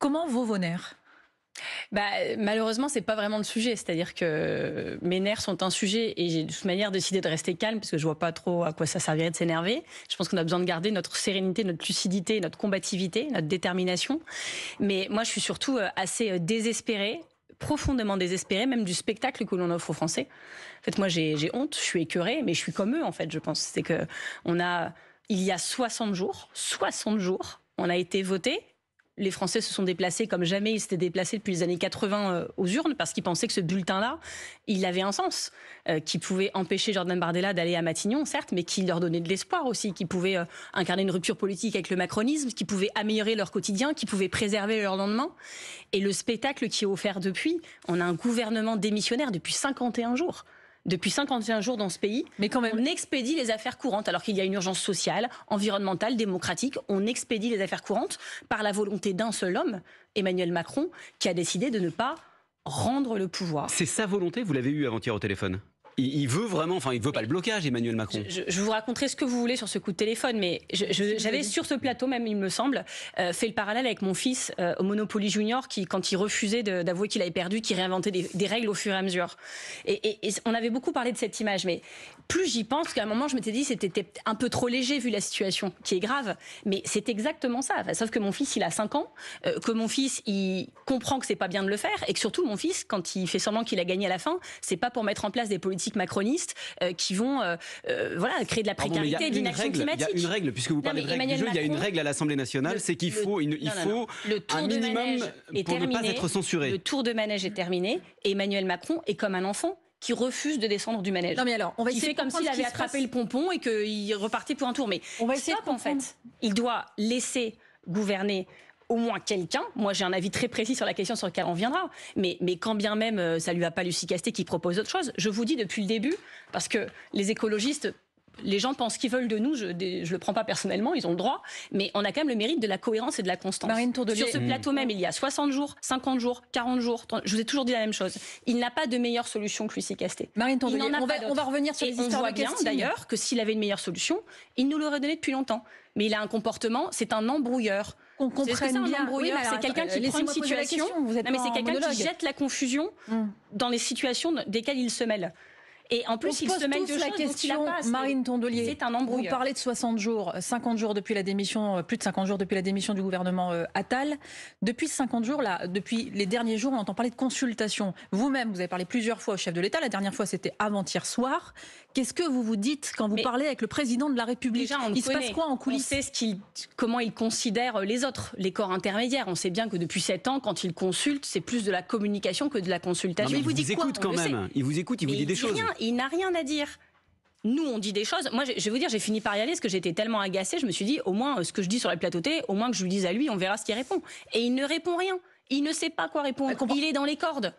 Comment vaut vos nerfs ? Malheureusement, c'est pas vraiment le sujet. C'est-à-dire que mes nerfs sont un sujet et j'ai de toute manière décidé de rester calme parce que je vois pas trop à quoi ça servirait de s'énerver. Je pense qu'on a besoin de garder notre sérénité, notre lucidité, notre combativité, notre détermination. Mais moi, je suis surtout assez désespérée, profondément désespérée, même du spectacle que l'on offre aux Français. En fait, moi, j'ai honte, je suis écœurée, mais je suis comme eux, en fait, je pense. C'est que il y a 60 jours, on a été votés. Les Français se sont déplacés comme jamais ils s'étaient déplacés depuis les années 80 aux urnes parce qu'ils pensaient que ce bulletin-là, il avait un sens, qui pouvait empêcher Jordan Bardella d'aller à Matignon, certes, mais qui leur donnait de l'espoir aussi, qui pouvait incarner une rupture politique avec le macronisme, qui pouvait améliorer leur quotidien, qui pouvait préserver leur lendemain. Et le spectacle qui est offert depuis, on a un gouvernement démissionnaire depuis 51 jours. Depuis 51 jours dans ce pays, mais quand même, on expédie les affaires courantes, alors qu'il y a une urgence sociale, environnementale, démocratique. On expédie les affaires courantes par la volonté d'un seul homme, Emmanuel Macron, qui a décidé de ne pas rendre le pouvoir. C'est sa volonté, vous l'avez eu avant-hier au téléphone. Il veut vraiment, il veut pas le blocage, Emmanuel Macron. Je vous raconterai ce que vous voulez sur ce coup de téléphone, mais j'avais sur ce plateau même, il me semble, fait le parallèle avec mon fils au Monopoly Junior, qui, quand il refusait d'avouer qu'il avait perdu, qui réinventait des règles au fur et à mesure. Et on avait beaucoup parlé de cette image, mais plus j'y pense, qu'à un moment, je m'étais dit c'était un peu trop léger vu la situation, qui est grave. Mais c'est exactement ça. Sauf que mon fils, il a 5 ans, que mon fils, il comprend que c'est pas bien de le faire, et que surtout, mon fils, quand il fait semblant qu'il a gagné à la fin, c'est pas pour mettre en place des politiques macronistes qui vont créer de la précarité et de l'inaction climatique. Il y a une règle, puisque vous parlez de règles du jeu, il y a une règle à l'Assemblée nationale, c'est qu'il faut un minimum pour ne pas être censuré. Le tour de manège est terminé et Emmanuel Macron est comme un enfant qui refuse de descendre du manège. Non mais alors, on va essayer fait comme s'il avait attrapé le pompon et qu'il repartait pour un tour. Mais on va essayer en fait. Il doit laisser gouverner au moins quelqu'un. Moi, j'ai un avis très précis sur la question sur laquelle on reviendra. Mais quand bien même ça lui va pas Lucie Castet qui propose autre chose, je vous dis depuis le début, parce que les écologistes, les gens pensent qu'ils veulent de nous, je le prends pas personnellement, ils ont le droit, mais on a quand même le mérite de la cohérence et de la constance. Sur ce plateau même, il y a 60 jours, 50 jours, 40 jours, je vous ai toujours dit la même chose. Il n'a pas de meilleure solution que Lucie Castet. Marine Tondelier, on va revenir sur les histoires de casting. On voit bien d'ailleurs que s'il avait une meilleure solution, il nous l'aurait donné depuis longtemps. Mais il a un comportement, c'est un embrouilleur. On comprenne bien. C'est quelqu'un qui prend une situation, c'est quelqu'un qui jette la confusion dans les situations desquelles il se mêle. Et en plus, il se mêle de la question, Marine Tondelier, c'est un embrouilleur. Vous parlez de 60 jours, 50 jours depuis la démission, plus de 50 jours depuis la démission du gouvernement Attal. Depuis 50 jours, là, depuis les derniers jours, on entend parler de consultation. Vous-même, vous avez parlé plusieurs fois au chef de l'État. La dernière fois, c'était avant-hier soir. Qu'est-ce que vous vous dites quand vous parlez avec le président de la République? Déjà, il se passe quoi en coulisses? On sait comment il considère les autres, les corps intermédiaires. On sait bien que depuis 7 ans, quand il consulte, c'est plus de la communication que de la consultation. Non, mais il vous écoute quand même. Il vous écoute, il vous dit des choses. Il n'a rien à dire. Nous, on dit des choses. Moi, je vais vous dire, j'ai fini par y aller parce que j'étais tellement agacée. Je me suis dit, au moins, ce que je dis sur les plateaux télé, au moins que je lui dise à lui, on verra ce qu'il répond. Et il ne répond rien. Il ne sait pas quoi répondre. Il est dans les cordes.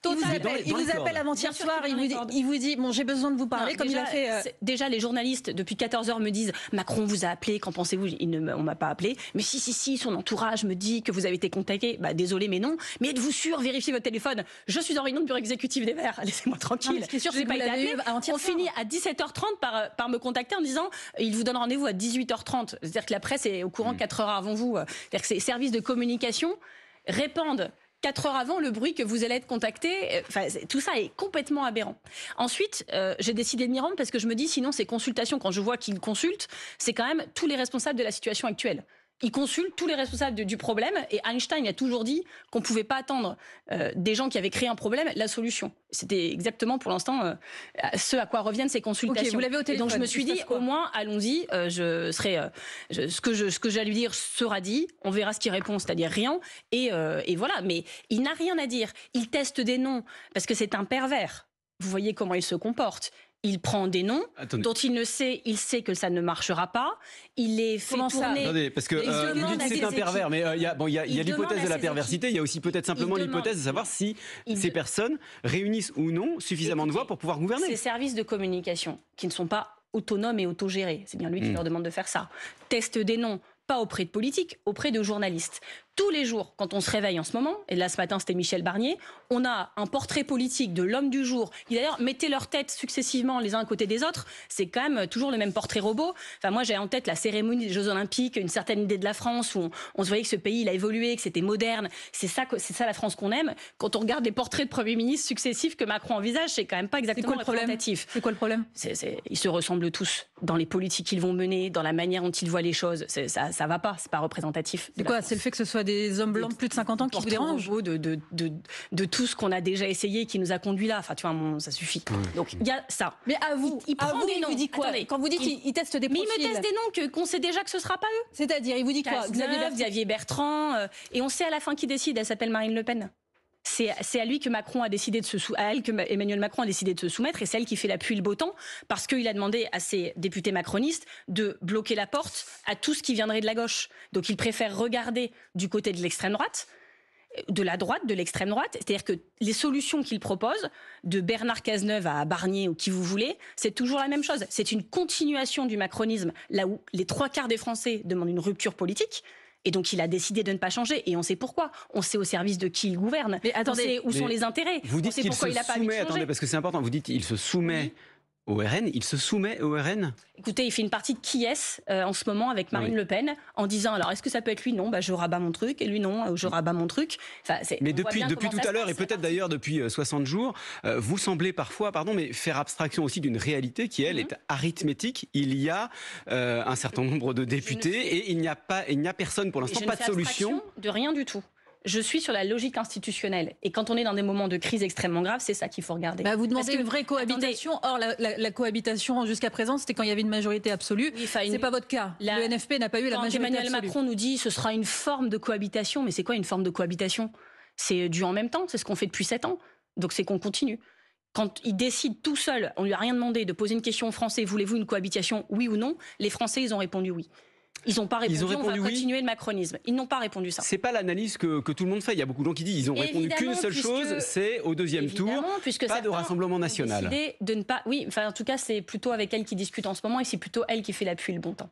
Il vous appelle avant-hier soir, il vous dit bon, j'ai besoin de vous parler, comme il a fait. Déjà, les journalistes, depuis 14 heures, me disent Macron vous a appelé, qu'en pensez-vous? On m'a pas appelé. Mais si, son entourage me dit que vous avez été contacté. Désolé, mais non. Mais êtes-vous sûr? Vérifiez votre téléphone. Je suis en réunion de bureau exécutif des Verts. Laissez-moi tranquille. C'est sûr, je n'ai pas été appelé. On finit à 17h30 par me contacter en disant il vous donne rendez-vous à 18h30. C'est-à-dire que la presse est au courant 4 heures avant vous. C'est-à-dire que ces services de communication répandent 4 heures avant le bruit que vous allez être contacté. Tout ça est complètement aberrant. Ensuite, j'ai décidé de m'y rendre parce que je me dis, sinon ces consultations, quand je vois qu'il consulte, c'est quand même tous les responsables de la situation actuelle. Il consulte tous les responsables du problème et Einstein a toujours dit qu'on ne pouvait pas attendre des gens qui avaient créé un problème la solution. C'était exactement pour l'instant ce à quoi reviennent ces consultations. Okay, vous l'avez au téléphone. Donc je me suis dit au moins allons-y, ce que j'ai à lui dire sera dit, on verra ce qu'il répond, c'est-à-dire rien et voilà. Mais il n'a rien à dire. Il teste des noms parce que c'est un pervers. Vous voyez comment il se comporte. Il prend des noms dont il sait que ça ne marchera pas. Il les fait tourner. Attendez, parce que vous dites que c'est un pervers, mais il y a l'hypothèse de la perversité. Il y a aussi peut-être simplement l'hypothèse de savoir si ces personnes réunissent ou non suffisamment de voix pour pouvoir gouverner. Ces services de communication qui ne sont pas autonomes et autogérés, c'est bien lui qui leur demande de faire ça, testent des noms. Pas auprès de politiques, auprès de journalistes. tous les jours, quand on se réveille en ce moment, et là ce matin c'était Michel Barnier, on a un portrait politique de l'homme du jour, qui d'ailleurs mettait leurs têtes successivement les uns à côté des autres, c'est quand même toujours le même portrait robot. Enfin moi j'ai en tête la cérémonie des Jeux Olympiques, une certaine idée de la France, où on se voyait que ce pays il a évolué, que c'était moderne, c'est ça la France qu'on aime. Quand on regarde les portraits de premiers ministres successifs que Macron envisage, c'est quand même pas exactement représentatif. C'est quoi le problème? Ils se ressemblent tous dans les politiques qu'ils vont mener, dans la manière dont ils voient les choses. Ça va pas, c'est pas représentatif. C'est quoi? C'est le fait que ce soit des hommes blancs de plus de 50 ans qui vous dérangent? De tout ce qu'on a déjà essayé qui nous a conduit là. Enfin, tu vois, ça suffit. Donc, il y a ça. Mais à vous, il prend des noms. Il dit quoi? Attendez, quand vous dites qu'il teste des profils... Mais il me teste des noms qu'on sait déjà que ce sera pas eux. C'est-à-dire, il vous dit quoi? Xavier Bertrand. Et on sait à la fin qui décide. Elle s'appelle Marine Le Pen. C'est à lui que Macron a décidé que Emmanuel Macron a décidé de se soumettre, et c'est elle qui fait la pluie et le beau temps, parce qu'il a demandé à ses députés macronistes de bloquer la porte à tout ce qui viendrait de la gauche. Donc il préfère regarder du côté de l'extrême droite, de l'extrême droite, c'est-à-dire que les solutions qu'il propose, de Bernard Cazeneuve à Barnier ou qui vous voulez, c'est toujours la même chose. C'est une continuation du macronisme, là où les 3/4 des Français demandent une rupture politique. Et donc, il a décidé de ne pas changer. Et on sait pourquoi. On sait au service de qui il gouverne. Mais attendez, on sait où sont les intérêts. Vous dites qu'il se soumet, attendez, parce que c'est important, vous dites qu'il se soumet au RN. Il se soumet au RN? Écoutez, il fait une partie de qui est en ce moment avec Marine Le Pen, en disant, alors, est-ce que ça peut être lui? Non, je rabats mon truc. Et lui, non, je rabats mon truc. Enfin, mais depuis tout à l'heure, et peut-être d'ailleurs depuis 60 jours, vous semblez parfois, faire abstraction aussi d'une réalité qui, elle, est arithmétique. Il y a un certain nombre de députés et il n'y a personne pour l'instant, pas de solution. De rien du tout. Je suis sur la logique institutionnelle. Et quand on est dans des moments de crise extrêmement graves, c'est ça qu'il faut regarder. Vous demandez une vraie cohabitation. Or, la cohabitation jusqu'à présent, c'était quand il y avait une majorité absolue. Oui, c'est pas votre cas. Le NFP n'a pas eu la majorité Emmanuel absolue. Macron nous dit ce sera une forme de cohabitation. Mais c'est quoi une forme de cohabitation? C'est du en même temps. C'est ce qu'on fait depuis 7 ans. Donc c'est qu'on continue. Quand il décide tout seul, on lui a rien demandé, de poser une question aux Français, voulez-vous une cohabitation, oui ou non? Les Français, ils ont répondu oui. Ils n'ont pas répondu, on va continuer le macronisme. Ils n'ont pas répondu ça. C'est pas l'analyse que tout le monde fait. Il y a beaucoup de gens qui disent ils ont répondu qu'une seule chose, c'est au deuxième tour, pas de Rassemblement National. De ne pas, oui, en tout cas, c'est plutôt avec elle qui discute en ce moment et c'est plutôt elle qui fait la pluie le bon temps.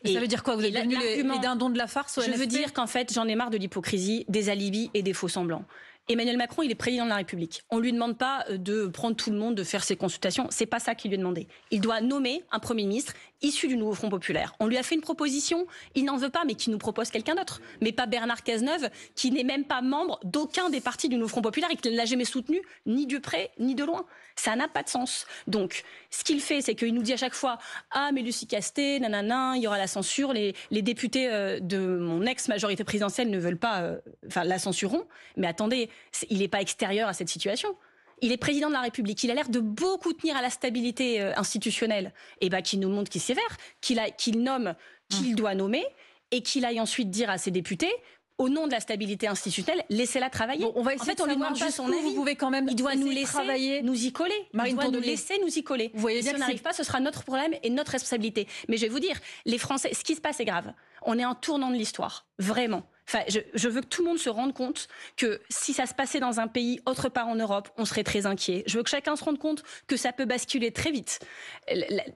Et ça veut dire quoi? Vous êtes devenus les dindons de la farce au NFP? Je veux dire qu'en fait, j'en ai marre de l'hypocrisie, des alibis et des faux semblants. Emmanuel Macron, il est président de la République. On lui demande pas de prendre tout le monde, de faire ses consultations. C'est pas ça qu'il lui est demandé. Il doit nommer un Premier ministre issu du nouveau Front populaire. On lui a fait une proposition, il n'en veut pas, mais qui nous propose quelqu'un d'autre. Mais pas Bernard Cazeneuve, qui n'est même pas membre d'aucun des partis du nouveau Front populaire et qui ne l'a jamais soutenu, ni de près, ni de loin. Ça n'a pas de sens. Donc, ce qu'il fait, c'est qu'il nous dit à chaque fois « Ah, mais Lucie Castet, nanana, il y aura la censure, les députés de mon ex-majorité présidentielle ne veulent pas, la censureront. » Mais attendez, il n'est pas extérieur à cette situation. Il est président de la République. Il a l'air de beaucoup tenir à la stabilité institutionnelle. Et qu'il nous montre qu'il s'y sévère, qu'il nomme qui il doit nommer et qu'il aille ensuite dire à ses députés au nom de la stabilité institutionnelle, laissez-la travailler. Bon, on va essayer de on lui demande juste son avis. Vous pouvez quand même il doit nous laisser travailler. Nous y coller. Marine il doit nous laisser nous y coller. Vous voyez si on n'arrive pas, ce sera notre problème et notre responsabilité. Mais je vais vous dire, les Français, ce qui se passe est grave. On est à un tournant de l'histoire, vraiment. Enfin, je veux que tout le monde se rende compte que si ça se passait dans un pays autre part en Europe, on serait très inquiet. Je veux que chacun se rende compte que ça peut basculer très vite.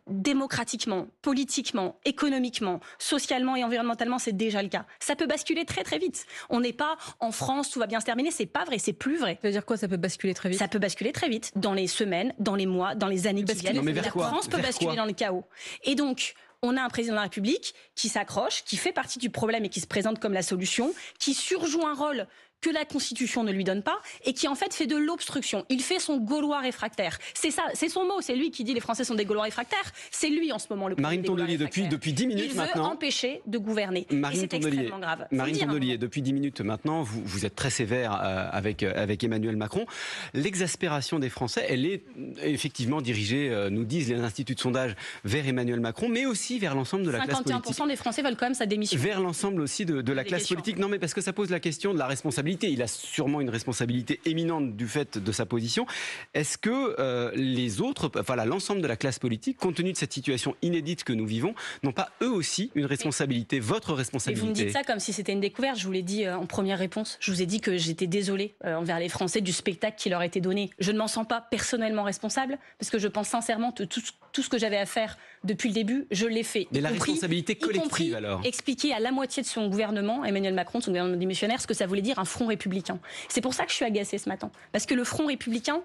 Démocratiquement, politiquement, économiquement, socialement et environnementalement, c'est déjà le cas. Ça peut basculer très très vite. On n'est pas en France, tout va bien se terminer. C'est pas vrai, c'est plus vrai. Ça veut dire quoi, ça peut basculer très vite? Ça peut basculer très vite, dans les semaines, dans les mois, dans les années qui viennent. Non, mais vers quoi? La France peut basculer dans le chaos. Et donc, on a un président de la République qui s'accroche, qui fait partie du problème et qui se présente comme la solution, qui surjoue un rôle que la Constitution ne lui donne pas et qui en fait fait de l'obstruction. Il fait son Gaulois réfractaire. C'est ça, c'est son mot, c'est lui qui dit les Français sont des Gaulois réfractaires. C'est lui en ce moment le président. Marine Tondelier, depuis 10 minutes maintenant. Il veut empêcher de gouverner. Et c'est extrêmement grave. Marine Tondelier, depuis 10 minutes maintenant, vous êtes très sévère avec Emmanuel Macron. L'exaspération des Français, elle est effectivement dirigée, nous disent les instituts de sondage, vers Emmanuel Macron, mais aussi vers l'ensemble de la classe politique. 51% des Français veulent quand même sa démission. Vers l'ensemble aussi de la classe politique. Non, mais parce que ça pose la question de la responsabilité. Il a sûrement une responsabilité éminente du fait de sa position. Est-ce que les autres, l'ensemble de la classe politique, compte tenu de cette situation inédite que nous vivons, n'ont pas eux aussi une responsabilité, votre responsabilité? Et vous me dites ça comme si c'était une découverte. Je vous l'ai dit en première réponse. Je vous ai dit que j'étais désolée envers les Français du spectacle qui leur a été donné. Je ne m'en sens pas personnellement responsable parce que je pense sincèrement que tout ce que j'avais à faire depuis le début, je l'ai fait. Mais la responsabilité collective, alors. Expliquer à la moitié de son gouvernement, Emmanuel Macron, de son gouvernement démissionnaire, ce que ça voulait dire un front républicain. C'est pour ça que je suis agacée ce matin. Parce que le front républicain,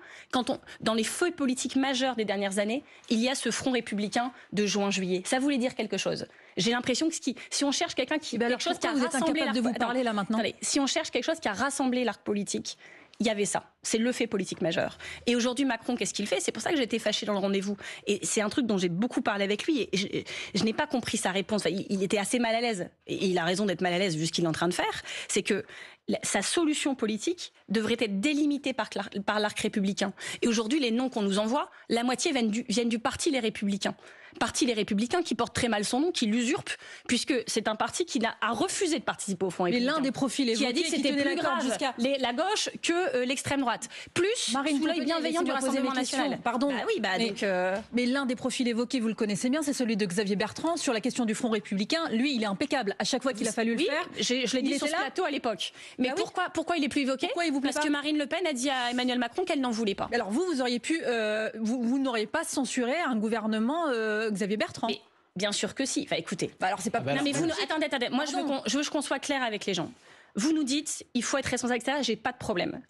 dans les feuilles politiques majeures des dernières années, il y a ce front républicain de juin-juillet. Ça voulait dire quelque chose. J'ai l'impression que si on cherche quelqu'un qui... quelque chose qui a rassemblé l'arc... de vous parler là maintenant. Attendez, si on cherche quelque chose qui a rassemblé l'arc politique, il y avait ça. C'est le fait politique majeur. Et aujourd'hui, Macron, qu'est-ce qu'il fait? C'est pour ça que j'étais fâchée dans le rendez-vous. Et c'est un truc dont j'ai beaucoup parlé avec lui. Et je n'ai pas compris sa réponse. Enfin, il était assez mal à l'aise. Et il a raison d'être mal à l'aise vu ce qu'il est en train de faire. C'est que sa solution politique devrait être délimitée par l'arc républicain. Et aujourd'hui, les noms qu'on nous envoie, la moitié viennent du parti Les Républicains. Parti Les Républicains qui porte très mal son nom, qui l'usurpe, puisque c'est un parti qui a refusé de participer au Front républicain. Mais l'un des profils évoqués qui a dit que c'était plus grave la gauche que l'extrême droite. Plus sous l'œil bienveillant du Rassemblement national. Pardon. Bah oui, mais l'un des profils évoqués, vous le connaissez bien, c'est celui de Xavier Bertrand sur la question du Front républicain. Lui, il est impeccable. À chaque fois qu'il a fallu le faire, je l'ai dit sur ce plateau à l'époque. Mais pourquoi il est plus évoqué? Parce que Marine Le Pen a dit à Emmanuel Macron qu'elle n'en voulait pas. Alors vous auriez pu, vous n'auriez pas censuré un gouvernement Xavier Bertrand. Mais bien sûr que si. Enfin, écoutez. Alors c'est pas. Non mais attendez. Moi, je veux qu'on soit clair avec les gens. Vous nous dites, il faut être responsable, etc. J'ai pas de problème.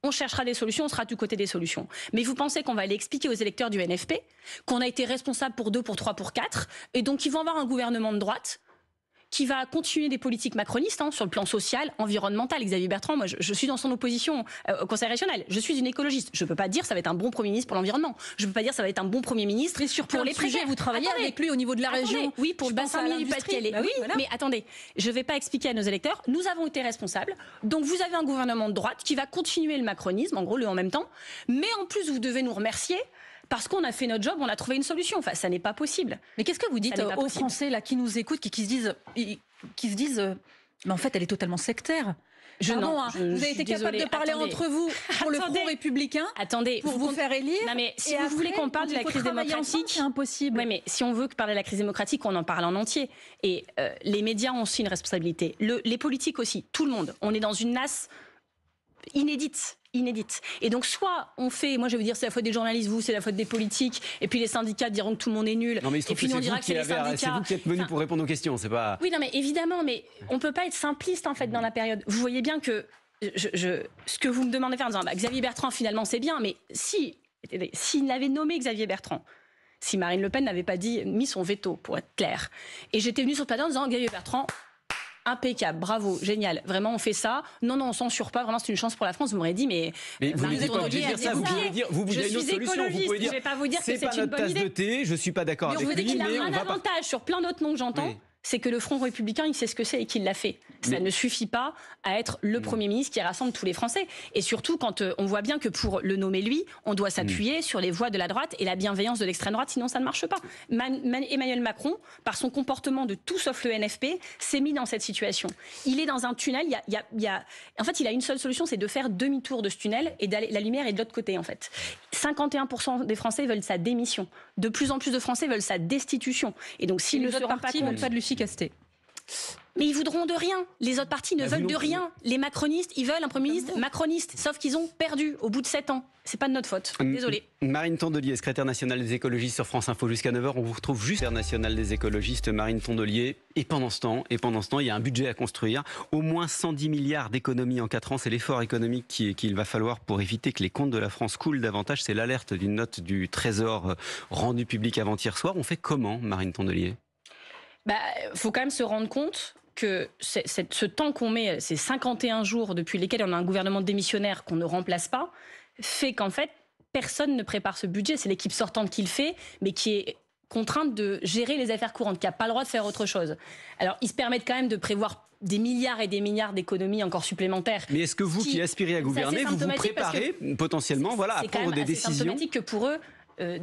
On cherchera des solutions, on sera du côté des solutions. Mais vous pensez qu'on va aller expliquer aux électeurs du NFP qu'on a été responsable pour 2, pour 3, pour 4, et donc qu'ils vont avoir un gouvernement de droite qui va continuer des politiques macronistes sur le plan social, environnemental. Xavier Bertrand, moi, je suis dans son opposition au Conseil régional. Je suis une écologiste. Je ne peux pas dire ça va être un bon Premier ministre pour l'environnement. Je ne peux pas dire ça va être un bon Premier ministre pour les précaires. Vous travaillez avec lui au niveau de la région. Oui, pour le bassin minier du Pas-de-Calais. Bah oui, voilà. Mais attendez, je ne vais pas expliquer à nos électeurs. Nous avons été responsables. Donc vous avez un gouvernement de droite qui va continuer le macronisme, en gros, le en même temps. Mais en plus, vous devez nous remercier. Parce qu'on a fait notre job, on a trouvé une solution. Enfin, ça n'est pas possible. Mais qu'est-ce que vous dites aux Français là, qui nous écoutent, qui se disent mais en fait, elle est totalement sectaire. Vous avez été capable de parler entre vous pour le Front républicain, pour vous faire élire. Non, mais si vous voulez qu'on parle de la crise démocratique, c'est impossible. Oui, mais si on veut parler de la crise démocratique, on en parle en entier. Et les médias ont aussi une responsabilité. Les politiques aussi, tout le monde. On est dans une nasse inédite. Et donc, soit on fait, moi je vais vous dire, c'est la faute des journalistes, vous, c'est la faute des politiques, et puis les syndicats diront que tout le monde est nul. Non, mais et puis nous on dira que c'est les syndicats. C'est vous qui êtes venu pour répondre aux questions, c'est pas. Oui, non, mais évidemment, mais on peut pas être simpliste en fait dans la période. Vous voyez bien que ce que vous me demandez de faire en disant Xavier Bertrand, finalement, c'est bien, mais s'il avait nommé Xavier Bertrand, si Marine Le Pen n'avait pas mis son veto, pour être clair, et j'étais venue sur le plateau en disant Xavier Bertrand. Impeccable, bravo, génial. Vraiment, on fait ça. Non, on censure pas. Vraiment, c'est une chance pour la France. Vous m'auriez dit, mais vous n'êtes pas obligé de dire ça. Vous pouvez dire, vous voulez une autre solution. Vous pouvez dire, je vais pas vous dire que c'est pas notre tasse de thé. Je suis pas d'accord avec lui. Il a un avantage sur plein d'autres noms que j'entends. Oui. C'est que le Front républicain, il sait ce que c'est et qu'il l'a fait. Ça ne suffit pas à être le Premier ministre qui rassemble tous les Français. Et surtout, quand on voit bien que pour le nommer lui, on doit s'appuyer sur les voix de la droite et la bienveillance de l'extrême droite, sinon ça ne marche pas. Emmanuel Macron, par son comportement de tout sauf le NFP, s'est mis dans cette situation. Il est dans un tunnel. En fait, il a une seule solution, c'est de faire demi-tour de ce tunnel et la lumière est de l'autre côté, en fait. 51% des Français veulent sa démission. De plus en plus de Français veulent sa destitution. Et donc, s'il ne se rend pas compte... pas de Lucie Castet. Mais ils voudront de rien. Les autres partis ne veulent de rien. Les macronistes, ils veulent un Premier ministre macroniste. Sauf qu'ils ont perdu au bout de 7 ans. C'est pas de notre faute. Désolé. Marine Tondelier, secrétaire nationale des écologistes sur France Info jusqu'à 9h. On vous retrouve juste secrétaire nationale des écologistes, Marine Tondelier. Et pendant ce temps, il y a un budget à construire. Au moins 110 milliards d'économies en 4 ans. C'est l'effort économique qu'il va falloir pour éviter que les comptes de la France coulent davantage. C'est l'alerte d'une note du Trésor rendue publique avant-hier soir. On fait comment, Marine Tondelier ? Faut quand même se rendre compte que ce temps qu'on met, ces 51 jours depuis lesquels on a un gouvernement démissionnaire qu'on ne remplace pas, fait qu'en fait, personne ne prépare ce budget. C'est l'équipe sortante qui le fait, mais qui est contrainte de gérer les affaires courantes, qui n'a pas le droit de faire autre chose. Alors, ils se permettent quand même de prévoir des milliards et des milliards d'économies encore supplémentaires. Mais est-ce que vous qui aspirez à gouverner, vous vous préparez potentiellement à prendre des décisions ? C'est symptomatique que pour eux,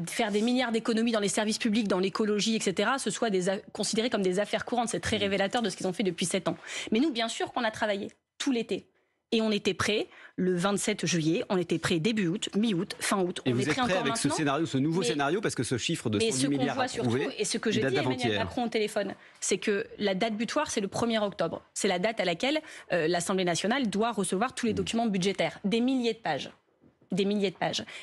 faire des milliards d'économies dans les services publics, dans l'écologie, etc., ce soit considéré comme des affaires courantes. C'est très révélateur de ce qu'ils ont fait depuis 7 ans. Mais nous, bien sûr qu'on a travaillé tout l'été. Et on était prêts le 27 juillet, on était prêts début août, mi-août, fin août. Et vous êtes prêts avec ce nouveau scénario, parce que ce chiffre de 110 milliards approuvé, et ce que j'ai dit à Emmanuel Macron au téléphone, c'est que la date butoir, c'est le 1er octobre. C'est la date à laquelle l'Assemblée nationale doit recevoir tous les documents budgétaires. Des milliers de pages.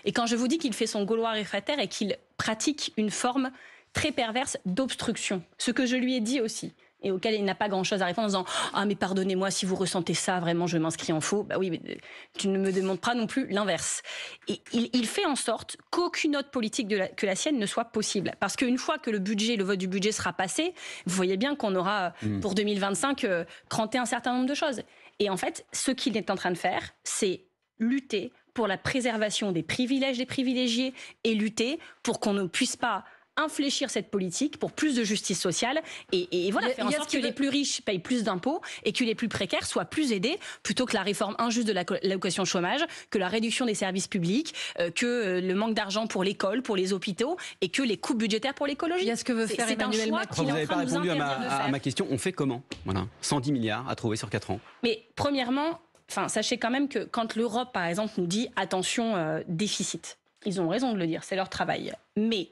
Et quand je vous dis qu'il fait son Gaulois réfractaire et qu'il pratique une forme très perverse d'obstruction. Ce que je lui ai dit aussi, et auquel il n'a pas grand-chose à répondre en disant « Ah mais pardonnez-moi, si vous ressentez ça, vraiment je m'inscris en faux ». Bah oui, mais tu ne me demandes pas non plus l'inverse. Et il fait en sorte qu'aucune autre politique que la sienne ne soit possible. Parce qu'une fois que le vote du budget sera passé, vous voyez bien qu'on aura pour 2025 cranté un certain nombre de choses. Et en fait, ce qu'il est en train de faire, c'est lutter pour la préservation des privilèges des privilégiés et lutter pour qu'on ne puisse pas infléchir cette politique pour plus de justice sociale et voilà, faire en sorte que les plus riches payent plus d'impôts et que les plus précaires soient plus aidés, plutôt que la réforme injuste de l'allocation chômage, que la réduction des services publics, que le manque d'argent pour l'école, pour les hôpitaux et que les coupes budgétaires pour l'écologie. Il y a ce que veut faire Emmanuel Macron. Vous n'avez pas répondu à ma question. On fait comment? Voilà, 110 milliards à trouver sur 4 ans. Mais premièrement, sachez quand même que quand l'Europe, par exemple, nous dit attention, déficit, ils ont raison de le dire, c'est leur travail. Mais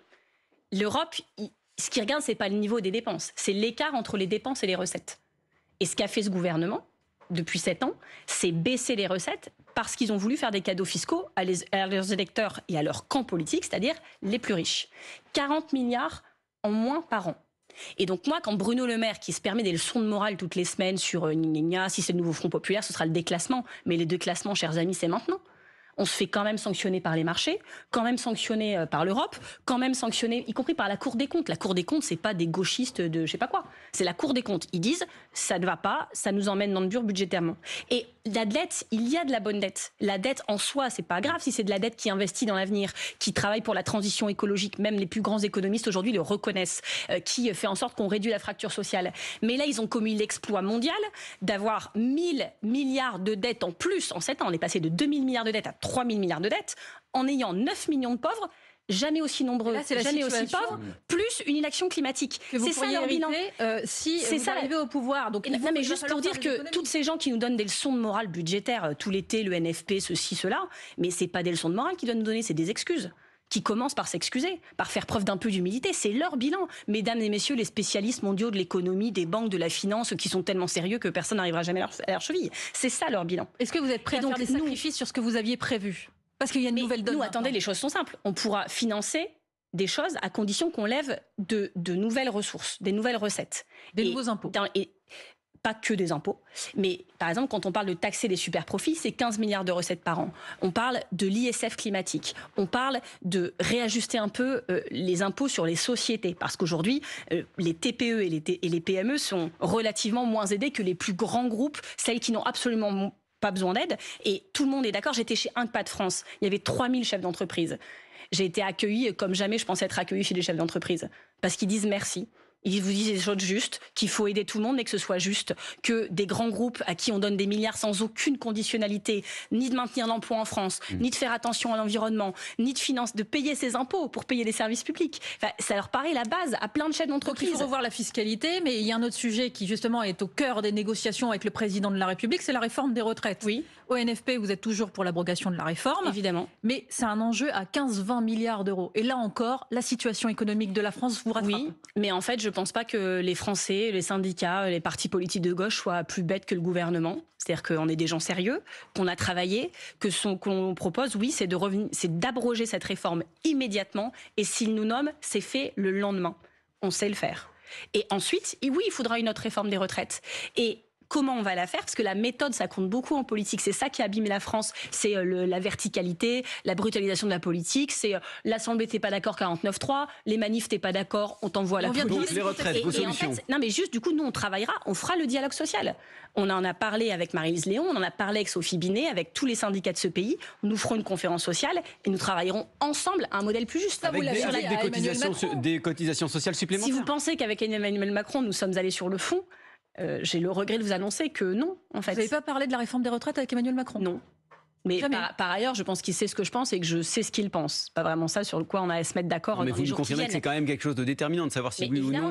l'Europe, ce qu'ils regardent, c'est pas le niveau des dépenses, c'est l'écart entre les dépenses et les recettes. Et ce qu'a fait ce gouvernement depuis 7 ans, c'est baisser les recettes parce qu'ils ont voulu faire des cadeaux fiscaux à leurs électeurs et à leur camp politique, c'est-à-dire les plus riches. 40 milliards en moins par an. Et donc moi, quand Bruno Le Maire, qui se permet des leçons de morale toutes les semaines sur si c'est le nouveau Front Populaire, ce sera le déclassement. Mais les déclassements, chers amis, c'est maintenant. On se fait quand même sanctionner par les marchés, quand même sanctionner par l'Europe, quand même sanctionner, y compris par la Cour des comptes. La Cour des comptes, c'est pas des gauchistes de je sais pas quoi. C'est la Cour des comptes. Ils disent, ça ne va pas, ça nous emmène dans le dur budgétairement. Et la dette, il y a de la bonne dette. La dette en soi, c'est pas grave si c'est de la dette qui investit dans l'avenir, qui travaille pour la transition écologique. Même les plus grands économistes aujourd'hui le reconnaissent, qui fait en sorte qu'on réduit la fracture sociale. Mais là, ils ont commis l'exploit mondial d'avoir 1000 milliards de dettes en plus en 7 ans. On est passé de 2000 milliards de dettes à 3000 milliards de dettes, en ayant 9 millions de pauvres, jamais aussi nombreux, là, jamais aussi pauvres, plus une inaction climatique. C'est ça leur bilan. Si vous arrivez au pouvoir. Donc non, mais juste pour dire que toutes ces gens qui nous donnent des leçons de morale budgétaire tout l'été, le NFP, ceci, cela, mais c'est pas des leçons de morale qu'ils doivent nous donner, c'est des excuses. Qui commencent par s'excuser, par faire preuve d'un peu d'humilité. C'est leur bilan. Mesdames et messieurs, les spécialistes mondiaux de l'économie, des banques, de la finance, qui sont tellement sérieux que personne n'arrivera jamais à leur cheville. C'est ça leur bilan. Est-ce que vous êtes prêts à faire des sacrifices sur ce que vous aviez prévu? Parce qu'il y a une nouvelle donne. Nous, attendez, les choses sont simples. On pourra financer des choses à condition qu'on lève de nouvelles ressources, des nouvelles recettes. Des nouveaux impôts. Pas que des impôts, mais par exemple, quand on parle de taxer les super-profits, c'est 15 milliards de recettes par an. On parle de l'ISF climatique. On parle de réajuster un peu les impôts sur les sociétés, parce qu'aujourd'hui, les TPE et les PME sont relativement moins aidés que les plus grands groupes, celles qui n'ont absolument pas besoin d'aide. Et tout le monde est d'accord. J'étais chez Inc-Pat France. Il y avait 3000 chefs d'entreprise. J'ai été accueillie comme jamais je pensais être accueillie chez des chefs d'entreprise, parce qu'ils disent merci. Ils vous disent des choses justes, qu'il faut aider tout le monde, mais que ce soit juste, que des grands groupes à qui on donne des milliards sans aucune conditionnalité, ni de maintenir l'emploi en France, ni de faire attention à l'environnement, ni de payer ses impôts pour payer les services publics. Enfin, ça leur paraît la base à plein de chefs d'entreprise. Donc il faut revoir la fiscalité, mais il y a un autre sujet qui justement est au cœur des négociations avec le président de la République, c'est la réforme des retraites. Oui. Au NFP, vous êtes toujours pour l'abrogation de la réforme. Évidemment. Mais c'est un enjeu à 15-20 milliards d'euros. Et là encore, la situation économique de la France vous rattrape. Oui, mais en fait, je ne pense pas que les Français, les syndicats, les partis politiques de gauche soient plus bêtes que le gouvernement. C'est-à-dire qu'on est des gens sérieux, qu'on a travaillé, qu'on propose, oui, c'est d'abroger cette réforme immédiatement. Et s'il nous nomme, c'est fait le lendemain. On sait le faire. Et ensuite, oui, il faudra une autre réforme des retraites. Et comment on va la faire? Parce que la méthode, ça compte beaucoup en politique. C'est ça qui abîme la France. C'est la verticalité, la brutalisation de la politique. C'est l'Assemblée, t'es pas d'accord, 49-3. Les manifs, t'es pas d'accord, on t'envoie la police. Donc les retraites, vos solutions. En fait, non, mais juste, du coup, nous, on travaillera, on fera le dialogue social. On en a parlé avec Maryse Léon, on en a parlé avec Sophie Binet, avec tous les syndicats de ce pays. Nous ferons une conférence sociale et nous travaillerons ensemble à un modèle plus juste. Avec des cotisations sociales supplémentaires. Si vous pensez qu'avec Emmanuel Macron, nous sommes allés sur le fond, j'ai le regret de vous annoncer que non, en fait. Vous n'avez pas parlé de la réforme des retraites avec Emmanuel Macron? Non. Mais par ailleurs, je pense qu'il sait ce que je pense et que je sais ce qu'il pense. Pas vraiment ça sur le quoi on a à se mettre d'accord. Mais vous me confirmez que c'est quand même quelque chose de déterminant de savoir si oui ou non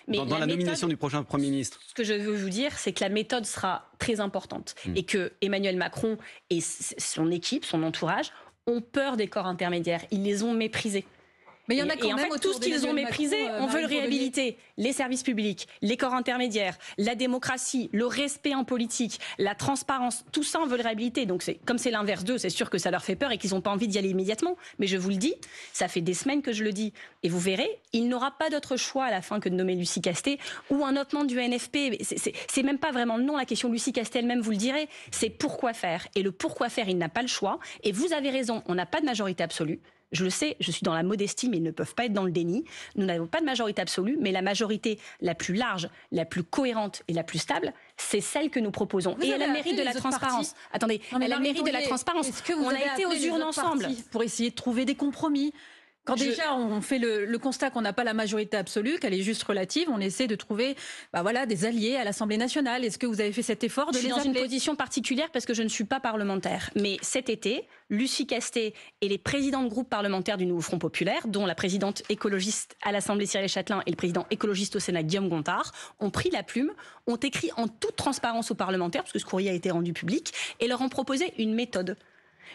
dans la nomination du prochain Premier ministre. Ce que je veux vous dire, c'est que la méthode sera très importante et que Emmanuel Macron et son équipe, son entourage, ont peur des corps intermédiaires. Ils les ont méprisés. Mais il y en a quand et en même fait, autour tout ce qu'ils ont d'Emmanuel méprisé, Macron, on veut le Marine réhabiliter. Les services publics, les corps intermédiaires, la démocratie, le respect en politique, la transparence, tout ça, on veut le réhabiliter. Donc, comme c'est l'inverse d'eux, c'est sûr que ça leur fait peur et qu'ils n'ont pas envie d'y aller immédiatement. Mais je vous le dis, ça fait des semaines que je le dis. Et vous verrez, il n'aura pas d'autre choix à la fin que de nommer Lucie Castet ou un autre membre du NFP. C'est même pas vraiment le nom, la question Lucie Castet elle-même, vous le direz. C'est pourquoi faire. Et le pourquoi faire, il n'a pas le choix. Et vous avez raison, on n'a pas de majorité absolue. Je le sais, je suis dans la modestie, mais ils ne peuvent pas être dans le déni. Nous n'avons pas de majorité absolue, mais la majorité la plus large, la plus cohérente et la plus stable, c'est celle que nous proposons. Et elle a le mérite de la transparence. Attendez, elle a le mérite de la transparence. On a été aux urnes ensemble pour essayer de trouver des compromis. Quand déjà on fait le constat qu'on n'a pas la majorité absolue, qu'elle est juste relative, on essaie de trouver des alliés à l'Assemblée nationale. Est-ce que vous avez fait cet effort de les appeler ? Je suis dans une position particulière parce que je ne suis pas parlementaire. Mais cet été, Lucie Castet et les présidents de groupe parlementaires du Nouveau Front Populaire, dont la présidente écologiste à l'Assemblée Cyril Châtelain et le président écologiste au Sénat Guillaume Gontard, ont pris la plume, ont écrit en toute transparence aux parlementaires, parce que ce courrier a été rendu public, et leur ont proposé une méthode.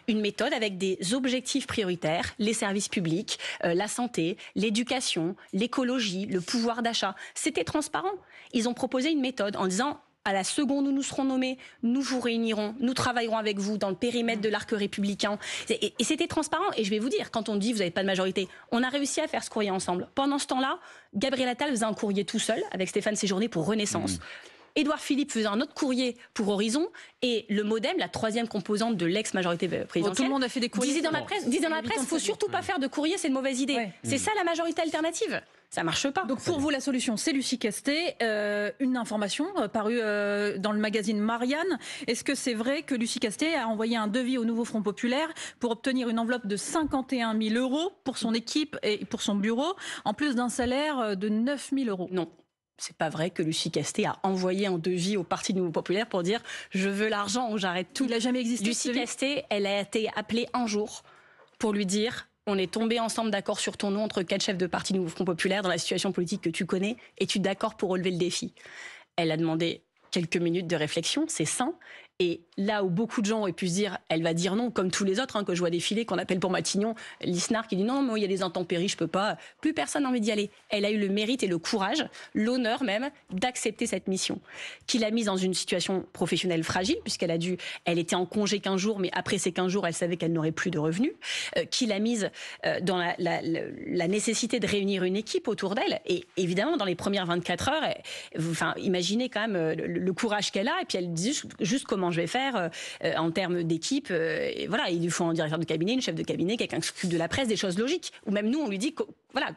Une méthode avec des objectifs prioritaires, les services publics, la santé, l'éducation, l'écologie, le pouvoir d'achat. C'était transparent. Ils ont proposé une méthode en disant, à la seconde où nous serons nommés, nous vous réunirons, nous travaillerons avec vous dans le périmètre de l'arc républicain. Et c'était transparent. Et je vais vous dire, quand on dit vous n'avez pas de majorité, on a réussi à faire ce courrier ensemble. Pendant ce temps-là, Gabriel Attal faisait un courrier tout seul avec Stéphane Séjourné pour Renaissance. Édouard Philippe faisait un autre courrier pour Horizon et le MoDem, la troisième composante de l'ex-majorité présidentielle, tout le monde a fait des courriers. Disait dans la presse, il faut surtout pas faire de courrier, c'est une mauvaise idée. Ouais. C'est ça la majorité alternative. Ça marche pas. Donc pour vous, la solution, c'est Lucie Castet. Une information parue dans le magazine Marianne. Est-ce que c'est vrai que Lucie Castet a envoyé un devis au Nouveau Front Populaire pour obtenir une enveloppe de 51 000 € pour son équipe et pour son bureau, en plus d'un salaire de 9 000 €? Non. C'est pas vrai que Lucie Castet a envoyé un devis au Parti Nouveau Populaire pour dire je veux l'argent ou j'arrête tout. Il n'a jamais existé. Lucie Castet, elle a été appelée un jour pour lui dire on est tombé ensemble d'accord sur ton nom entre 4 chefs de Parti Nouveau Front Populaire dans la situation politique que tu connais. Es-tu d'accord pour relever le défi? Elle a demandé quelques minutes de réflexion, c'est sain. Et là où beaucoup de gens auraient pu se dire, elle va dire non, comme tous les autres, que je vois défiler, qu'on appelle pour Matignon, Lisnard qui dit non, moi il y a des intempéries, je peux pas. Plus personne n'a envie d'y aller. Elle a eu le mérite et le courage, l'honneur même, d'accepter cette mission, qui l'a mise dans une situation professionnelle fragile, elle était en congé 15 jours, mais après ces 15 jours, elle savait qu'elle n'aurait plus de revenus, qui l'a mise dans la nécessité de réunir une équipe autour d'elle. Et évidemment, dans les premières 24 heures, imaginez quand même le courage qu'elle a, et puis elle dit juste comment je vais faire en termes d'équipe. Voilà, il lui faut un directeur de cabinet, une chef de cabinet, quelqu'un qui s'occupe de la presse, des choses logiques. Ou même nous, on lui dit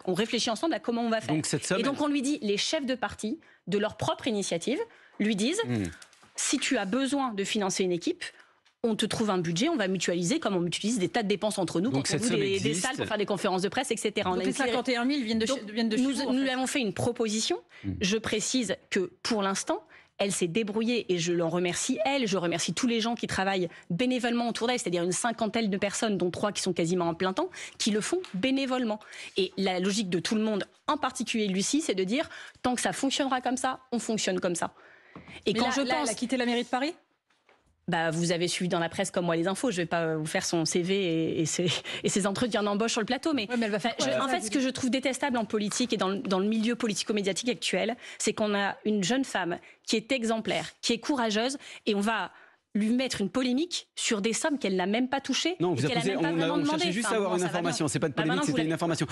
on réfléchit ensemble à comment on va faire. Donc, cette somme, et donc on lui dit, les chefs de parti, de leur propre initiative, lui disent si tu as besoin de financer une équipe, on te trouve un budget, on va mutualiser comme on mutualise des tas de dépenses entre nous, donc quand on loue des salles pour faire des conférences de presse, etc. Donc les 51 000 viennent de chez vous. Nous lui avons fait une proposition. Je précise que pour l'instant, elle s'est débrouillée et je l'en remercie je remercie tous les gens qui travaillent bénévolement autour d'elle, c'est-à-dire une cinquantaine de personnes, dont 3 qui sont quasiment en plein temps, qui le font bénévolement. Et la logique de tout le monde, en particulier Lucie, c'est de dire tant que ça fonctionnera comme ça, on fonctionne comme ça. Et mais elle a quitté la mairie de Paris ? Vous avez suivi dans la presse comme moi les infos. Je ne vais pas vous faire son CV et ses entretiens d'embauche sur le plateau. Mais elle va faire en fait, ce que je trouve détestable en politique et dans le milieu politico-médiatique actuel, c'est qu'on a une jeune femme qui est exemplaire, qui est courageuse, et on va lui mettre une polémique sur des sommes qu'elle n'a même pas touchées. Non, vous avez on cherchait juste à avoir une information. C'est pas de polémique, c'était une information.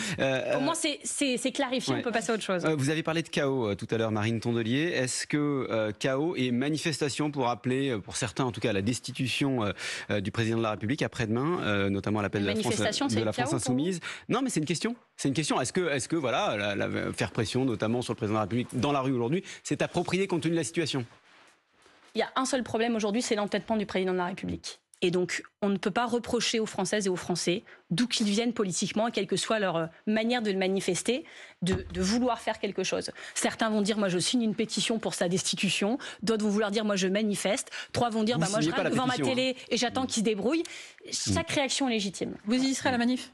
Au moins, c'est clarifié, on peut passer à autre chose. Vous avez parlé de chaos tout à l'heure, Marine Tondelier. Est-ce que chaos et manifestation pour appeler, pour certains en tout cas, à la destitution du président de la République après-demain, notamment à l'appel de la France Insoumise? Non, mais c'est une question. C'est une question. Est-ce que voilà, faire pression, notamment sur le président de la République dans la rue aujourd'hui, c'est approprié compte tenu de la situation? Il y a un seul problème aujourd'hui, c'est l'entêtement du président de la République. Et donc, on ne peut pas reprocher aux Françaises et aux Français, d'où qu'ils viennent politiquement, quelle que soit leur manière de le manifester, de vouloir faire quelque chose. Certains vont dire, moi je signe une pétition pour sa destitution. D'autres vont vouloir dire, moi je manifeste. 3 vont dire, moi je reste devant ma télé et j'attends qu'il se débrouille. Chaque réaction est légitime. Vous y serez à la manif ?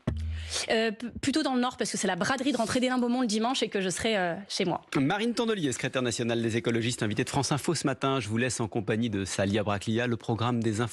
Plutôt dans le Nord, parce que c'est la braderie de rentrée des Limbomont le dimanche et que je serai chez moi. Marine Tondelier, secrétaire nationale des écologistes, invitée de France Info ce matin. Je vous laisse en compagnie de Salia Braclia, le programme des infos.